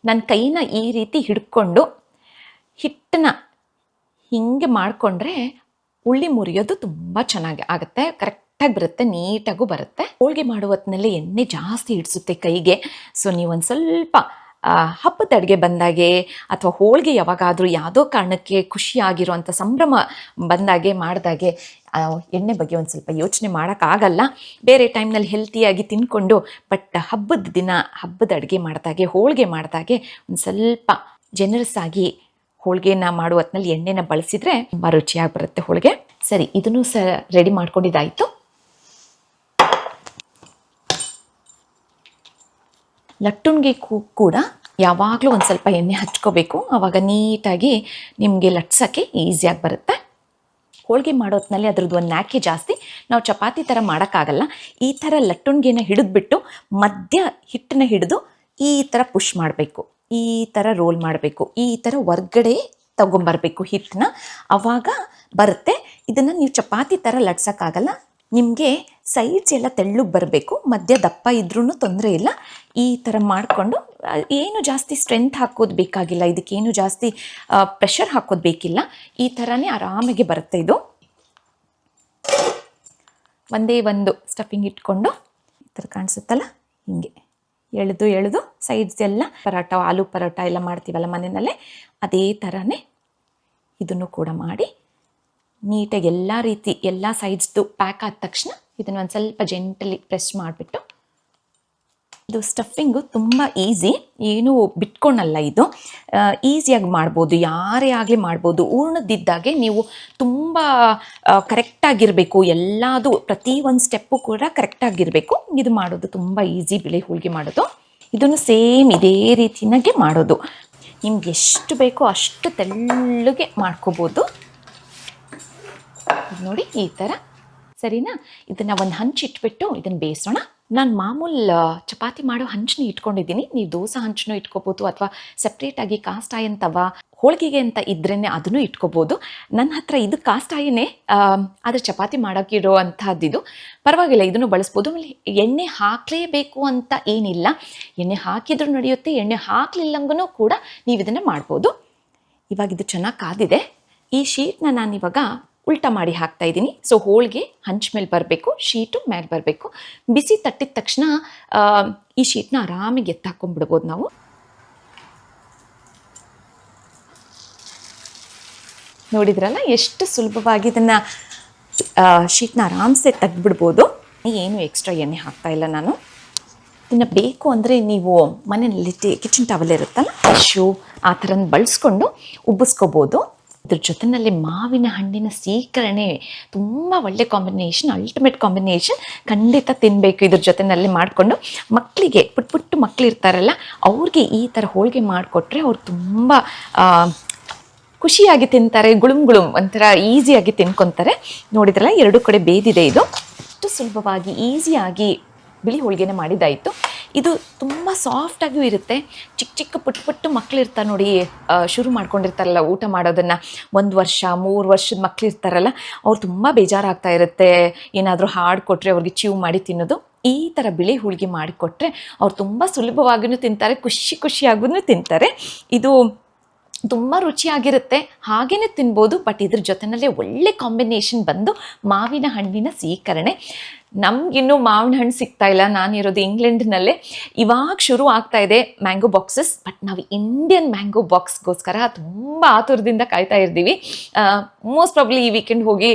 ನನ್ನ ಕೈನ ಈ ರೀತಿ ಹಿಡ್ಕೊಂಡು ಹಿಟ್ಟನ್ನ ಹಿಂಗೆ ಮಾಡಿಕೊಂಡ್ರೆ ಉಳ್ಳಿ ಮುರಿಯೋದು ತುಂಬ ಚೆನ್ನಾಗಿ ಆಗುತ್ತೆ, ಕರೆಕ್ಟಾಗಿ ಬರುತ್ತೆ, ನೀಟಾಗೂ ಬರುತ್ತೆ. ಹೋಳಿಗೆ ಮಾಡುವ ಹೊತ್ತಿನಲ್ಲಿ ಎಣ್ಣೆ ಜಾಸ್ತಿ ಹಿಡಿಸುತ್ತೆ ಕೈಗೆ. ಸೊ ನೀವೊಂದು ಸ್ವಲ್ಪ ಹಬ್ಬದ ಅಡುಗೆ ಬಂದಾಗೆ ಅಥವಾ ಹೋಳಿಗೆ ಯಾವಾಗಾದರೂ ಯಾವುದೋ ಕಾರಣಕ್ಕೆ ಖುಷಿಯಾಗಿರುವಂಥ ಸಂಭ್ರಮ ಬಂದಾಗೆ ಮಾಡಿದಾಗೆ ಎಣ್ಣೆ ಬಗ್ಗೆ ಒಂದು ಸ್ವಲ್ಪ ಯೋಚನೆ ಮಾಡೋಕ್ಕಾಗಲ್ಲ. ಬೇರೆ ಟೈಮ್ನಲ್ಲಿ ಹೆಲ್ತಿಯಾಗಿ ತಿನ್ಕೊಂಡು, ಬಟ್ ಹಬ್ಬದ ದಿನ ಹಬ್ಬದ ಅಡುಗೆ ಮಾಡಿದಾಗೆ, ಹೋಳಿಗೆ ಮಾಡಿದಾಗೆ ಒಂದು ಸ್ವಲ್ಪ ಜನರಸ್ ಆಗಿ ಹೋಳಿಗೆನ ಮಾಡುವ ಹೊತ್ತಿನಲ್ಲಿ ಎಣ್ಣೆನ ಬಳಸಿದರೆ ತುಂಬ ರುಚಿಯಾಗಿ ಬರುತ್ತೆ ಹೋಳಿಗೆ. ಸರಿ, ಇದನ್ನು ರೆಡಿ ಮಾಡ್ಕೊಂಡಿದ್ದಾಯಿತು. ಲಟ್ಟುಣಿಗೆ ಕೂಡ ಯಾವಾಗಲೂ ಒಂದು ಸ್ವಲ್ಪ ಎಣ್ಣೆ ಹಚ್ಕೋಬೇಕು, ಆವಾಗ ನೀಟಾಗಿ ನಿಮಗೆ ಲಟ್ಸೋಕ್ಕೆ ಈಸಿಯಾಗಿ ಬರುತ್ತೆ. ಹೋಳಿಗೆ ಮಾಡೋತ್ನಲ್ಲಿ ಅದ್ರದ್ದು ಒಂದು ನ್ಯಾಕೆ ಜಾಸ್ತಿ. ನಾವು ಚಪಾತಿ ಥರ ಮಾಡೋಕ್ಕಾಗಲ್ಲ. ಈ ಥರ ಲಟ್ಟುಣಿಗೆನ ಹಿಡಿದ್ಬಿಟ್ಟು ಮಧ್ಯ ಹಿಟ್ಟನ್ನ ಹಿಡಿದು ಈ ಥರ ಪುಷ್ ಮಾಡಬೇಕು, ಈ ಥರ ರೋಲ್ ಮಾಡಬೇಕು, ಈ ಥರ ಹೊರ್ಗಡೆ ತಗೊಂಬರ್ಬೇಕು ಹಿಟ್ಟನ್ನ, ಆವಾಗ ಬರುತ್ತೆ. ಇದನ್ನು ನೀವು ಚಪಾತಿ ಥರ ಲಟ್ಸೋಕ್ಕಾಗಲ್ಲ. ನಿಮಗೆ ಸೈಡ್ಸ್ ಎಲ್ಲ ತೆಳ್ಳಗೆ ಬರಬೇಕು, ಮಧ್ಯ ದಪ್ಪ ಇದ್ರೂ ತೊಂದರೆ ಇಲ್ಲ. ಈ ಥರ ಮಾಡಿಕೊಂಡು ಏನು ಜಾಸ್ತಿ ಸ್ಟ್ರೆಂತ್ ಹಾಕೋದು ಬೇಕಾಗಿಲ್ಲ, ಇದಕ್ಕೇನು ಜಾಸ್ತಿ ಪ್ರೆಷರ್ ಹಾಕೋದು ಬೇಕಿಲ್ಲ. ಈ ಥರನೇ ಆರಾಮಾಗಿ ಬರುತ್ತೆ ಇದು. ಒಂದೇ ಒಂದು ಸ್ಟಫಿಂಗ್ ಇಟ್ಕೊಂಡು ಈ ಥರ ಕಾಣಿಸುತ್ತಲ್ಲ, ಹಿಂಗೆ ಎಳೆದು ಸೈಡ್ಸ್ ಎಲ್ಲ ಪರೋಟ, ಆಲೂ ಪರೋಟ ಎಲ್ಲ ಮಾಡ್ತೀವಲ್ಲ ಮನೆಯಲ್ಲೇ, ಅದೇ ಥರನೇ ಇದನ್ನು ಕೂಡ ಮಾಡಿ ನೀಟಾಗಿ ಎಲ್ಲ ರೀತಿ ಎಲ್ಲ ಸೈಡ್ಸ್ದು ಪ್ಯಾಕ್ ಆದ ತಕ್ಷಣ ಇದನ್ನು ಒಂದು ಸ್ವಲ್ಪ ಜೆಂಟಲಿ ಪ್ರೆಸ್ ಮಾಡಿಬಿಟ್ಟು, ಇದು ಸ್ಟಫಿಂಗು ತುಂಬ ಈಸಿ, ಏನೂ ಬಿಟ್ಕೊಳಲ್ಲ. ಇದು ಈಸಿಯಾಗಿ ಮಾಡ್ಬೋದು, ಯಾರೇ ಆಗಲಿ ಮಾಡ್ಬೋದು. ಹೂರ್ಣದಿದ್ದಾಗೆ ನೀವು ತುಂಬ ಕರೆಕ್ಟಾಗಿರಬೇಕು, ಎಲ್ಲದು ಪ್ರತಿ ಒಂದು ಸ್ಟೆಪ್ಪು ಕೂಡ ಕರೆಕ್ಟಾಗಿರಬೇಕು. ಇದು ಮಾಡೋದು ತುಂಬ ಈಸಿ, ಬಿಳಿ ಹೋಳಿಗೆ ಮಾಡೋದು. ಇದನ್ನು ಸೇಮ್ ಇದೇ ರೀತಿಯಾಗೆ ಮಾಡೋದು. ನಿಮ್ಗೆ ಎಷ್ಟು ಬೇಕೋ ಅಷ್ಟು ತೆಳ್ಳಗೆ ಮಾಡ್ಕೋಬೋದು. ನೋಡಿ ಈ ಥರ, ಸರಿನಾ? ಇದನ್ನು ಒಂದು ಹಂಚಿಟ್ಬಿಟ್ಟು ಇದನ್ನು ಬೇಯಿಸೋಣ. ನಾನು ಮಾಮೂಲು ಚಪಾತಿ ಮಾಡೋ ಹಂಚನ್ನ ಇಟ್ಕೊಂಡಿದ್ದೀನಿ, ನೀವು ದೋಸೆ ಹಂಚನ್ನು ಇಟ್ಕೋಬೋದು ಅಥವಾ ಸಪ್ರೇಟಾಗಿ ಕಾಸ್ಟ್ ಆಯನ್ ತವ ಹೋಳಿಗೆಗೆ ಅಂತ ಇದ್ರೇ ಅದನ್ನು ಇಟ್ಕೋಬೋದು. ನನ್ನ ಹತ್ರ ಇದು ಕಾಸ್ಟ್ ಆಯನೇ, ಆದರೆ ಚಪಾತಿ ಮಾಡೋಕ್ಕಿರೋ ಅಂಥದ್ದಿದು ಪರವಾಗಿಲ್ಲ, ಇದನ್ನು ಬಳಸ್ಬೋದು. ಆಮೇಲೆ ಎಣ್ಣೆ ಹಾಕಲೇಬೇಕು ಅಂತ ಏನಿಲ್ಲ, ಎಣ್ಣೆ ಹಾಕಿದ್ರೂ ನಡೆಯುತ್ತೆ, ಎಣ್ಣೆ ಹಾಕಲಿಲ್ಲಂಗೂ ಕೂಡ ನೀವು ಇದನ್ನು ಮಾಡ್ಬೋದು. ಇವಾಗ ಇದು ಚೆನ್ನಾಗಿ ಕಾದಿದೆ. ಈ ಶೀಟ್ನ ನಾನಿವಾಗ ಉಲ್ಟಾ ಮಾಡಿ ಹಾಕ್ತಾ ಇದ್ದೀನಿ. ಸೊ ಹೋಳಿಗೆ ಹಂಚ್ ಮೇಲೆ ಬರಬೇಕು, ಶೀಟು ಮೇಲೆ ಬರಬೇಕು. ಬಿಸಿ ತಟ್ಟಿದ ತಕ್ಷಣ ಈ ಶೀಟ್ನ ಆರಾಮಾಗಿ ಎತ್ತು ಹಾಕೊಂಡ್ಬಿಡ್ಬೋದು ನಾವು. ನೋಡಿದ್ರಲ್ಲ ಎಷ್ಟು ಸುಲಭವಾಗಿ ಇದನ್ನು ಶೀಟ್ನ ಆರಾಮ್ಸೆ ತೆಗೆದ್ಬಿಡ್ಬೋದು. ಏನು ಎಕ್ಸ್ಟ್ರಾ ಎಣ್ಣೆ ಹಾಕ್ತಾ ಇಲ್ಲ ನಾನು. ಇನ್ನು ಬೇಕು ಅಂದರೆ ನೀವು ಮನೆಯಲ್ಲಿ ಕಿಚನ್ ಟವಲ್ ಇರುತ್ತಲ್ಲ, ಟಿಶ್ಯೂ ಆ ಥರ ಬಳಸ್ಕೊಂಡು ಉಬ್ಬಿಸ್ಕೋಬೋದು. ಇದ್ರ ಜೊತೆಯಲ್ಲಿ ಮಾವಿನ ಹಣ್ಣಿನ ಸೀಕರಣೆ ತುಂಬ ಒಳ್ಳೆ ಕಾಂಬಿನೇಷನ್, ಅಲ್ಟಿಮೇಟ್ ಕಾಂಬಿನೇಷನ್. ಖಂಡಿತ ತಿನ್ನಬೇಕು ಇದ್ರ ಜೊತೆಯಲ್ಲಿ ಮಾಡಿಕೊಂಡು. ಮಕ್ಕಳಿಗೆ ಪುಟ್ಟ ಮಕ್ಕಳು ಇರ್ತಾರಲ್ಲ, ಅವ್ರಿಗೆ ಈ ಥರ ಹೋಳಿಗೆ ಮಾಡಿಕೊಟ್ರೆ ಅವ್ರು ತುಂಬ ಖುಷಿಯಾಗಿ ತಿಂತಾರೆ, ಗುಳುಮ್ ಒಂಥರ ಈಸಿಯಾಗಿ ತಿನ್ಕೊತಾರೆ. ನೋಡಿದ್ರಲ್ಲ, ಎರಡು ಕಡೆ ಬೇದಿದೆ. ಇದು ಅಷ್ಟು ಸುಲಭವಾಗಿ ಈಸಿಯಾಗಿ ಬಿಳಿ ಹೋಳಿಗೆನ ಮಾಡಿದ್ದಾಯಿತು. ಇದು ತುಂಬ ಸಾಫ್ಟಾಗಿಯೂ ಇರುತ್ತೆ. ಚಿಕ್ಕ ಚಿಕ್ಕ ಪುಟ್ಟ ಮಕ್ಳು ಇರ್ತಾರೆ ನೋಡಿ, ಶುರು ಮಾಡ್ಕೊಂಡಿರ್ತಾರಲ್ಲ ಊಟ ಮಾಡೋದನ್ನು, 1 ವರ್ಷ 3 ವರ್ಷದ ಮಕ್ಳು ಇರ್ತಾರಲ್ಲ, ಅವ್ರು ತುಂಬ ಬೇಜಾರಾಗ್ತಾ ಇರುತ್ತೆ. ಏನಾದರೂ ಹಾಡು ಕೊಟ್ಟರೆ ಅವ್ರಿಗೆ ಚೀವ್ ಮಾಡಿ ತಿನ್ನೋದು. ಈ ಥರ ಬಿಳಿ ಹೋಳಿಗೆ ಮಾಡಿಕೊಟ್ರೆ ಅವ್ರು ತುಂಬ ಸುಲಭವಾಗಿಯೂ ತಿಂತಾರೆ, ಖುಷಿಯಾಗೂ ತಿಂತಾರೆ. ಇದು ತುಂಬ ರುಚಿಯಾಗಿರುತ್ತೆ, ಹಾಗೇ ತಿನ್ಬೋದು. ಬಟ್ ಇದ್ರ ಜೊತೆಯಲ್ಲೇ ಒಳ್ಳೆ ಕಾಂಬಿನೇಷನ್ ಬಂದು ಮಾವಿನ ಹಣ್ಣಿನ ಸೀಕರಣೆ. ನಮಗಿನ್ನೂ ಮಾವಿನ ಹಣ್ಣು ಸಿಗ್ತಾ ಇಲ್ಲ, ನಾನಿರೋದು ಇಂಗ್ಲೆಂಡ್ನಲ್ಲೇ. ಇವಾಗ ಶುರು ಆಗ್ತಾ ಇದೆ ಮ್ಯಾಂಗೋ ಬಾಕ್ಸಸ್. ಬಟ್ ನಾವು ಇಂಡಿಯನ್ ಮ್ಯಾಂಗೋ ಬಾಕ್ಸ್ಗೋಸ್ಕರ ತುಂಬ ಆತುರದಿಂದ ಕಾಯ್ತಾ ಇರ್ತೀವಿ. ಮೋಸ್ಟ್ ಪ್ರಾಬ್ಲಿ ಈ ವೀಕೆಂಡ್ ಹೋಗಿ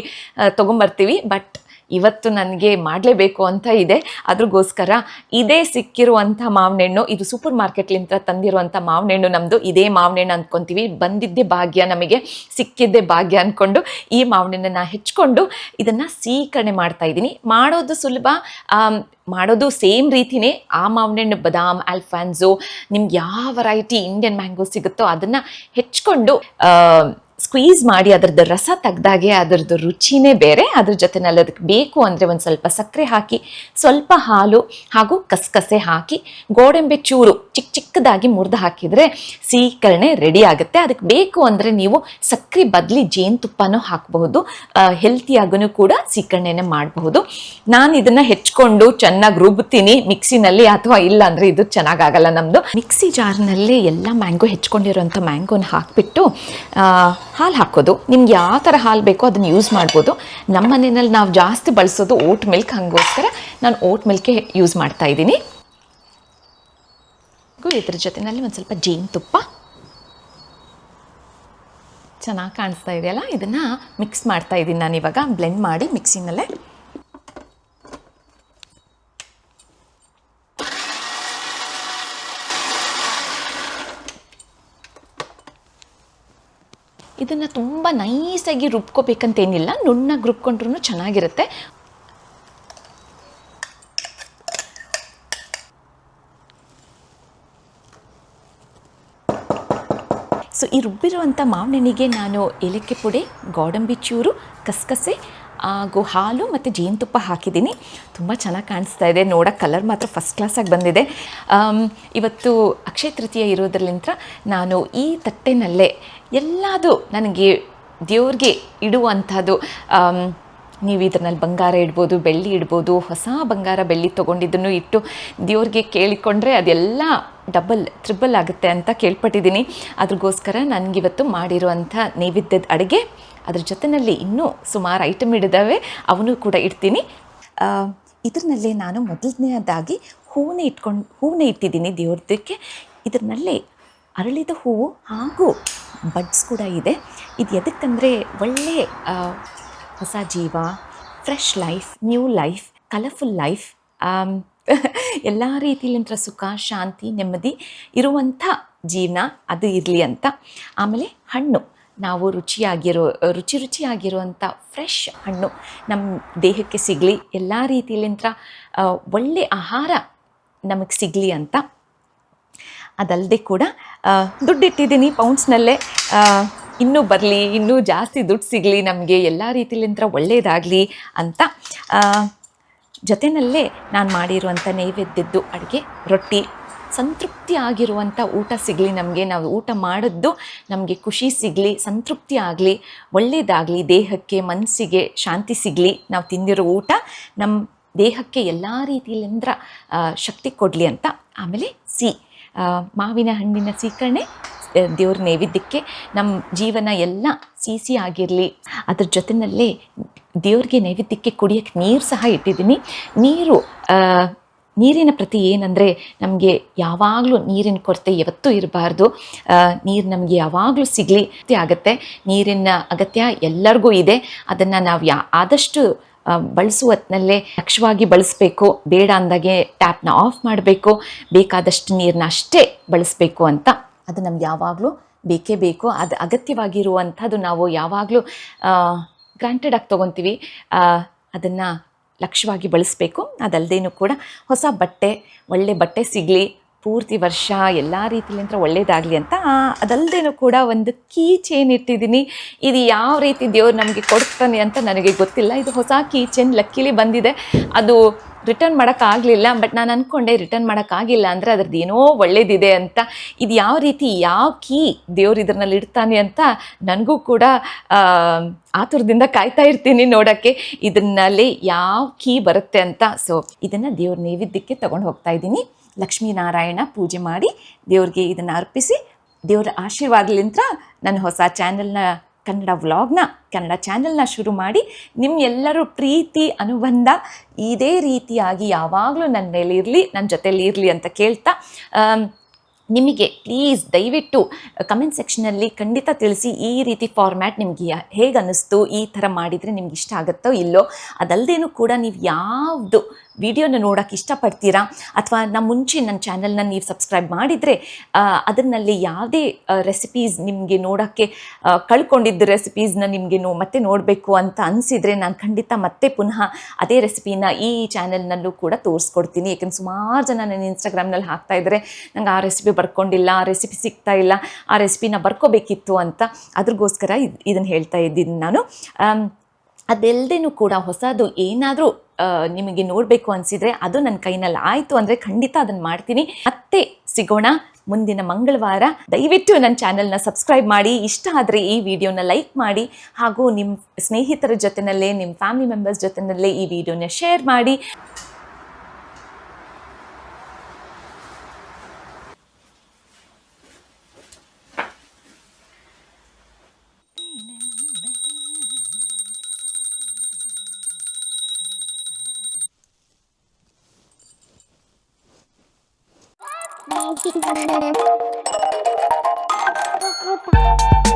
ತೊಗೊಂಬರ್ತೀವಿ. ಬಟ್ ಇವತ್ತು ನನಗೆ ಮಾಡಲೇಬೇಕು ಅಂತ ಇದೆ. ಅದ್ರಗೋಸ್ಕರ ಇದೇ ಸಿಕ್ಕಿರುವಂಥ ಮಾವಿನಹಣ್ಣು, ಇದು ಸೂಪರ್ ಮಾರ್ಕೆಟ್ಲಿಂದ ತಂದಿರುವಂಥ ಮಾವಿನಹಣ್ಣು ನಮ್ಮದು. ಇದೇ ಮಾವಿನಹಣ್ಣು ಅಂದ್ಕೊತೀವಿ, ಬಂದಿದ್ದೇ ಭಾಗ್ಯ, ನಮಗೆ ಸಿಕ್ಕಿದ್ದೇ ಭಾಗ್ಯ ಅಂದ್ಕೊಂಡು ಈ ಮಾವಿನಹಣ್ಣನ್ನು ಹೆಚ್ಕೊಂಡು ಇದನ್ನು ಸೀಕರಣೆ ಮಾಡ್ತಾಯಿದ್ದೀನಿ. ಮಾಡೋದು ಸುಲಭ, ಮಾಡೋದು ಸೇಮ್ ರೀತಿಯೇ. ಆ ಮಾವಿನಹಣ್ಣು ಬಾದಾಮ್, ಅಲ್ಫಾನ್ಸೋ, ನಿಮ್ಗೆ ಯಾವ ವೆರೈಟಿ ಇಂಡಿಯನ್ ಮ್ಯಾಂಗೋ ಸಿಗುತ್ತೋ ಅದನ್ನು ಹೆಚ್ಕೊಂಡು ಸ್ಕ್ವೀಸ್ ಮಾಡಿ ಅದರದ್ದು ರಸ ತೆಗ್ದಾಗೆ ಅದರದ್ದು ರುಚಿನೇ ಬೇರೆ. ಅದ್ರ ಜೊತೆನಲ್ಲಿ ಅದಕ್ಕೆ ಬೇಕು ಅಂದರೆ ಒಂದು ಸ್ವಲ್ಪ ಸಕ್ಕರೆ ಹಾಕಿ, ಸ್ವಲ್ಪ ಹಾಲು ಹಾಗೂ ಕಸಕಸೆ ಹಾಕಿ, ಗೋಡಂಬಿ ಚೂರು ಚಿಕ್ಕದಾಗಿ ಮುರಿದು ಹಾಕಿದರೆ ಸೀಕರಣೆ ರೆಡಿ ಆಗುತ್ತೆ. ಅದಕ್ಕೆ ಬೇಕು ಅಂದರೆ ನೀವು ಸಕ್ಕರೆ ಬದಲಿ ಜೇನುತುಪ್ಪನೂ ಹಾಕಬಹುದು. ಹೆಲ್ತಿಯಾಗೂ ಕೂಡ ಸೀಕರಣೆನೇ ಮಾಡಬಹುದು. ನಾನು ಇದನ್ನು ಹೆಚ್ಕೊಂಡು ಚೆನ್ನಾಗಿ ರುಬ್ತೀನಿ ಮಿಕ್ಸಿನಲ್ಲಿ, ಅಥವಾ ಇಲ್ಲ ಅಂದರೆ ಇದು ಚೆನ್ನಾಗಾಗಲ್ಲ. ನಮ್ಮದು ಮಿಕ್ಸಿ ಜಾರ್ನಲ್ಲೇ ಎಲ್ಲ ಮ್ಯಾಂಗೋ ಹೆಚ್ಕೊಂಡಿರೋಂಥ ಮ್ಯಾಂಗೋನ ಹಾಕಿಬಿಟ್ಟು ಹಾಲು ಹಾಕೋದು. ನಿಮ್ಗೆ ಯಾವ ಥರ ಹಾಲು ಬೇಕೋ ಅದನ್ನು ಯೂಸ್ ಮಾಡ್ಬೋದು. ನಮ್ಮ ಮನೆಯಲ್ಲಿ ನಾವು ಜಾಸ್ತಿ ಬಳಸೋದು ಓಟ್ ಮಿಲ್ಕ್, ಹಾಗೋಸ್ಕರ ನಾನು ಓಟ್ ಮಿಲ್ಕೆ ಯೂಸ್ ಮಾಡ್ತಾ ಇದ್ದೀನಿ. ಇದ್ರ ಜೊತೆಯಲ್ಲಿ ಒಂದು ಸ್ವಲ್ಪ ಜೇನುತುಪ್ಪ ಚೆನ್ನಾಗಿ ಕಾಣಿಸ್ತಾ ಇದೆಯಲ್ಲ, ಇದನ್ನು ಮಿಕ್ಸ್ ಮಾಡ್ತಾ ಇದ್ದೀನಿ ನಾನು ಇವಾಗ, ಬ್ಲೆಂಡ್ ಮಾಡಿ ಮಿಕ್ಸಿನಲ್ಲೇ. ಇದನ್ನು ತುಂಬ ನೈಸಾಗಿ ರುಬ್ಕೋಬೇಕಂತೇನಿಲ್ಲ, ನುಣ್ಣಗೆ ರುಬ್ಕೊಂಡ್ರೂ ಚೆನ್ನಾಗಿರುತ್ತೆ. ಸೊ ಈ ರುಬ್ಬಿರುವಂಥ ಮಾವಿನಹಣ್ಣಿಗೆ ನಾನು ಏಲಕ್ಕಿ ಪುಡಿ, ಗೋಡಂಬಿ ಚೂರು, ಕಸಕಸೆ ಹಾಗೂ ಹಾಲು ಮತ್ತು ಜೇನುತುಪ್ಪ ಹಾಕಿದ್ದೀನಿ. ತುಂಬ ಚೆನ್ನಾಗಿ ಕಾಣಿಸ್ತಾ ಇದೆ, ನೋಡೋಕ್ಕೆ ಕಲರ್ ಮಾತ್ರ ಫಸ್ಟ್ ಕ್ಲಾಸಾಗಿ ಬಂದಿದೆ. ಇವತ್ತು ಅಕ್ಷಯ ತೃತೀಯ ಇರೋದ್ರಲ್ಲಿಂದ ನಾನು ಈ ತಟ್ಟೆನಲ್ಲೇ ಎಲ್ಲದು ನನಗೆ ದೇವ್ರಿಗೆ ಇಡುವಂಥದ್ದು, ನೀವು ಇದರಲ್ಲಿ ಬಂಗಾರ ಇಡ್ಬೋದು, ಬೆಳ್ಳಿ ಇಡ್ಬೋದು, ಹೊಸ ಬಂಗಾರ ಬೆಳ್ಳಿ ತೊಗೊಂಡಿದ್ದನ್ನು ಇಟ್ಟು ದೇವ್ರಿಗೆ ಕೇಳಿಕೊಂಡ್ರೆ ಅದೆಲ್ಲ ಡಬಲ್ ತ್ರಿಬಲ್ ಆಗುತ್ತೆ ಅಂತ ಕೇಳ್ಪಟ್ಟಿದ್ದೀನಿ. ಅದ್ರಗೋಸ್ಕರ ನನಗಿವತ್ತು ಮಾಡಿರುವಂಥ ನೈವೇದ್ಯದ ಅಡುಗೆ, ಅದ್ರ ಜೊತೆಯಲ್ಲಿ ಇನ್ನೂ ಸುಮಾರು ಐಟಮ್ ಇಡಿದಾವೆ, ಅವನು ಕೂಡ ಇಡ್ತೀನಿ. ಇದರಲ್ಲೇ ನಾನು ಮೊದಲನೇದಾಗಿ ಹೂವನ್ನೇ ಇಟ್ಟಿದ್ದೀನಿ ದೇವ್ರದಕ್ಕೆ. ಇದರಲ್ಲೇ ಅರಳಿದ ಹೂವು ಹಾಗೂ ಬಡ್ಸ್ ಕೂಡ ಇದೆ. ಇದು ಎದಕ್ಕಂದರೆ ಒಳ್ಳೆ ಹೊಸ ಜೀವ, fresh life, new life, colourful life, ಎಲ್ಲ ರೀತಿಯಲ್ಲಿಂಥ ಸುಖ, ಶಾಂತಿ, ನೆಮ್ಮದಿ ಇರುವಂಥ ಜೀವನ ಅದು ಇರಲಿ ಅಂತ. ಆಮೇಲೆ ಹಣ್ಣು, ನಾವು ರುಚಿಯಾಗಿರುವಂಥ ಫ್ರೆಶ್ ಹಣ್ಣು ನಮ್ಮ ದೇಹಕ್ಕೆ ಸಿಗಲಿ, ಎಲ್ಲ ರೀತಿಯಲ್ಲಿಂಥ ಒಳ್ಳೆ ಆಹಾರ ನಮಗೆ ಸಿಗಲಿ ಅಂತ. ಅದಲ್ಲದೆ ಕೂಡ ದುಡ್ಡಿಟ್ಟಿದ್ದೀನಿ ಪೌಂಡ್ಸ್ನಲ್ಲೇ, ಇನ್ನೂ ಬರಲಿ, ಇನ್ನೂ ಜಾಸ್ತಿ ದುಡ್ಡು ಸಿಗಲಿ ನಮಗೆ, ಎಲ್ಲ ರೀತಿಯಲ್ಲಿಂಥ ಒಳ್ಳೆಯದಾಗಲಿ ಅಂತ. ಜೊತೆಯಲ್ಲೇ ನಾನು ಮಾಡಿರುವಂಥ ನೈವೇದ್ಯದ್ದು ಅಡುಗೆ, ರೊಟ್ಟಿ, ಸಂತೃಪ್ತಿ ಆಗಿರುವಂಥ ಊಟ ಸಿಗಲಿ ನಮಗೆ, ನಾವು ಊಟ ಮಾಡಿದ್ದು ನಮಗೆ ಖುಷಿ ಸಿಗಲಿ, ಸಂತೃಪ್ತಿ ಆಗಲಿ, ಒಳ್ಳೆಯದಾಗಲಿ, ದೇಹಕ್ಕೆ ಮನಸ್ಸಿಗೆ ಶಾಂತಿ ಸಿಗಲಿ, ನಾವು ತಿಂದಿರೋ ಊಟ ನಮ್ಮ ದೇಹಕ್ಕೆ ಎಲ್ಲ ರೀತಿಯಲ್ಲಿಂದ ಶಕ್ತಿ ಕೊಡಲಿ ಅಂತ. ಆಮೇಲೆ ಮಾವಿನ ಹಣ್ಣಿನ ಸೀಕರಣೆ ದೇವ್ರ ನೈವೇದ್ಯಕ್ಕೆ, ನಮ್ಮ ಜೀವನ ಎಲ್ಲ ಸಿಹಿ ಆಗಿರಲಿ. ಅದ್ರ ಜೊತೆಯಲ್ಲೇ ದೇವ್ರಿಗೆ ನೈವೇದ್ಯಕ್ಕೆ ಕುಡಿಯೋಕ್ಕೆ ನೀರು ಸಹ ಇಟ್ಟಿದ್ದೀನಿ. ನೀರಿನ ಪ್ರತಿ ಏನಂದರೆ, ನಮಗೆ ಯಾವಾಗಲೂ ನೀರಿನ ಕೊರತೆ ಯಾವತ್ತೂ ಇರಬಾರ್ದು. ನೀರು ನಮಗೆ ಯಾವಾಗಲೂ ಸಿಗಲಿ ಆಗುತ್ತೆ. ನೀರಿನ ಅಗತ್ಯ ಎಲ್ಲರಿಗೂ ಇದೆ. ಅದನ್ನು ನಾವು ಆದಷ್ಟು ಬಳಸುವ ಹೊತ್ತಿನಲ್ಲೇ ಲಕ್ಷ್ಯವಾಗಿ ಬಳಸಬೇಕು. ಬೇಡ ಅಂದಾಗೆ ಟ್ಯಾಪ್ನ ಆಫ್ ಮಾಡಬೇಕು. ಬೇಕಾದಷ್ಟು ನೀರನ್ನ ಅಷ್ಟೇ ಬಳಸಬೇಕು ಅಂತ. ಅದು ನಮ್ಗೆ ಯಾವಾಗಲೂ ಬೇಕೇ ಬೇಕು. ಅದು ಅಗತ್ಯವಾಗಿರುವಂಥದ್ದು ನಾವು ಯಾವಾಗಲೂ ಗ್ರಾಂಟೆಡ್ ಆಗಿ ತೊಗೊತೀವಿ. ಅದನ್ನು ಲಕ್ಷ್ಯವಾಗಿ ಬಳಸಬೇಕು. ಅದಲ್ಲದೇನೂ ಕೂಡ ಹೊಸ ಬಟ್ಟೆ, ಒಳ್ಳೆ ಬಟ್ಟೆ ಸಿಗಲಿ, ಪೂರ್ತಿ ವರ್ಷ ಎಲ್ಲ ರೀತಿಲಿಂದ ಒಳ್ಳೇದಾಗಲಿ ಅಂತ. ಅದಲ್ಲದೇನೂ ಕೂಡ ಒಂದು ಕೀ ಚೈನ್ ಇಟ್ಟಿದ್ದೀನಿ. ಇದು ಯಾವ ರೀತಿ ದೇವ್ರು ನಮಗೆ ಕೊಡ್ತಾನೆ ಅಂತ ನನಗೆ ಗೊತ್ತಿಲ್ಲ. ಇದು ಹೊಸ ಕೀ ಚೈನ್ ಲಕ್ಕಿಲಿ ಬಂದಿದೆ. ಅದು ರಿಟರ್ನ್ ಮಾಡೋಕ್ಕಾಗಲಿಲ್ಲ. ಬಟ್ ನಾನು ಅಂದ್ಕೊಂಡೆ ರಿಟರ್ನ್ ಮಾಡೋಕ್ಕಾಗಿಲ್ಲ ಅಂದರೆ ಅದ್ರದ್ದು ಏನೋ ಒಳ್ಳೇದಿದೆ ಅಂತ. ಇದು ಯಾವ ರೀತಿ ಯಾವ ಕೀ ದೇವ್ರು ಇದ್ರಲ್ಲಿ ಇಡ್ತಾನೆ ಅಂತ ನನಗೂ ಕೂಡ ಆತುರದಿಂದ ಕಾಯ್ತಾ ಇರ್ತೀನಿ ನೋಡೋಕ್ಕೆ ಇದನ್ನಲ್ಲಿ ಯಾವ ಕೀ ಬರುತ್ತೆ ಅಂತ. ಸೊ ಇದನ್ನು ದೇವ್ರ ನೈವೇದ್ಯಕ್ಕೆ ತೊಗೊಂಡು ಹೋಗ್ತಾ ಇದ್ದೀನಿ. ಲಕ್ಷ್ಮೀನಾರಾಯಣ ಪೂಜೆ ಮಾಡಿ ದೇವ್ರಿಗೆ ಇದನ್ನು ಅರ್ಪಿಸಿ ದೇವರ ಆಶೀರ್ವಾದಲಿಂದ ನನ್ನ ಹೊಸ ಚಾನೆಲ್ನ ಕನ್ನಡ ವ್ಲಾಗ್ನ ಕನ್ನಡ ಚಾನೆಲ್ನ ಶುರು ಮಾಡಿ ನಿಮ್ಮೆಲ್ಲರೂ ಪ್ರೀತಿ ಅನುಬಂಧ ಇದೇ ರೀತಿಯಾಗಿ ಯಾವಾಗಲೂ ನನ್ನ ಮೇಲೆ ಇರಲಿ, ನನ್ನ ಜೊತೆಲಿ ಇರಲಿ ಅಂತ ಕೇಳ್ತಾ ನಿಮಗೆ ಪ್ಲೀಸ್ ದಯವಿಟ್ಟು ಕಮೆಂಟ್ ಸೆಕ್ಷನಲ್ಲಿ ಖಂಡಿತ ತಿಳಿಸಿ ಈ ರೀತಿ ಫಾರ್ಮ್ಯಾಟ್ ನಿಮಗೆ ಹೇಗೆ ಅನ್ನಿಸ್ತು, ಈ ಥರ ಮಾಡಿದರೆ ನಿಮ್ಗೆ ಇಷ್ಟ ಆಗುತ್ತೋ ಇಲ್ಲೋ. ಅದಲ್ಲದೇನೂ ಕೂಡ ನೀವು ಯಾವುದು ವಿಡಿಯೋನ ನೋಡೋಕ್ಕೆ ಇಷ್ಟಪಡ್ತೀರಾ ಅಥವಾ ಮುಂಚೆ ನನ್ನ ಚಾನಲ್ನ ನೀವು ಸಬ್ಸ್ಕ್ರೈಬ್ ಮಾಡಿದರೆ ಅದರಲ್ಲಿ ಯಾವುದೇ ರೆಸಿಪೀಸ್ ನಿಮಗೆ ನೋಡೋಕ್ಕೆ ಕಳ್ಕೊಂಡಿದ್ದ ರೆಸಿಪೀಸ್ನ ನಿಮಗೆ ಮತ್ತೆ ನೋಡಬೇಕು ಅಂತ ಅನಿಸಿದರೆ ನಾನು ಖಂಡಿತ ಮತ್ತೆ ಪುನಃ ಅದೇ ರೆಸಿಪಿನ ಈ ಚಾನಲ್ನಲ್ಲೂ ಕೂಡ ತೋರಿಸ್ಕೊಡ್ತೀನಿ. ಯಾಕೆಂದ್ರೆ ಸುಮಾರು ಜನ ನನ್ನ ಇನ್ಸ್ಟಾಗ್ರಾಮ್ನಲ್ಲಿ ಹಾಕ್ತಾಯಿದ್ರೆ ನಂಗೆ ಆ ರೆಸಿಪಿ ಬರ್ಕೊಂಡಿಲ್ಲ, ಆ ರೆಸಿಪಿ ಸಿಗ್ತಾ ಇಲ್ಲ, ಆ ರೆಸಿಪಿನ ಬರ್ಕೋಬೇಕಿತ್ತು ಅಂತ. ಅದ್ರಗೋಸ್ಕರ ಇದನ್ನು ಹೇಳ್ತಾ ಇದ್ದೀನಿ ನಾನು. ಅದೆಲ್ಲದೇನೂ ಕೂಡ ಹೊಸದು ಏನಾದರೂ ನಿಮಗೆ ನೋಡಬೇಕು ಅನಿಸಿದರೆ ಅದು ನನ್ನ ಕೈನಲ್ಲಿ ಆಯಿತು ಅಂದರೆ ಖಂಡಿತ ಅದನ್ನು ಮಾಡ್ತೀನಿ. ಮತ್ತೆ ಸಿಗೋಣ ಮುಂದಿನ ಮಂಗಳವಾರ. ದಯವಿಟ್ಟು ನನ್ನ ಚಾನಲ್ನ ಸಬ್ಸ್ಕ್ರೈಬ್ ಮಾಡಿ, ಇಷ್ಟ ಆದರೆ ಈ ವಿಡಿಯೋನ ಲೈಕ್ ಮಾಡಿ, ಹಾಗೂ ನಿಮ್ಮ ಸ್ನೇಹಿತರ ಜೊತೆಯಲ್ಲೇ ನಿಮ್ಮ ಫ್ಯಾಮಿಲಿ ಮೆಂಬರ್ಸ್ ಜೊತೆಯಲ್ಲೇ ಈ ವಿಡಿಯೋನ ಶೇರ್ ಮಾಡಿ. Bye.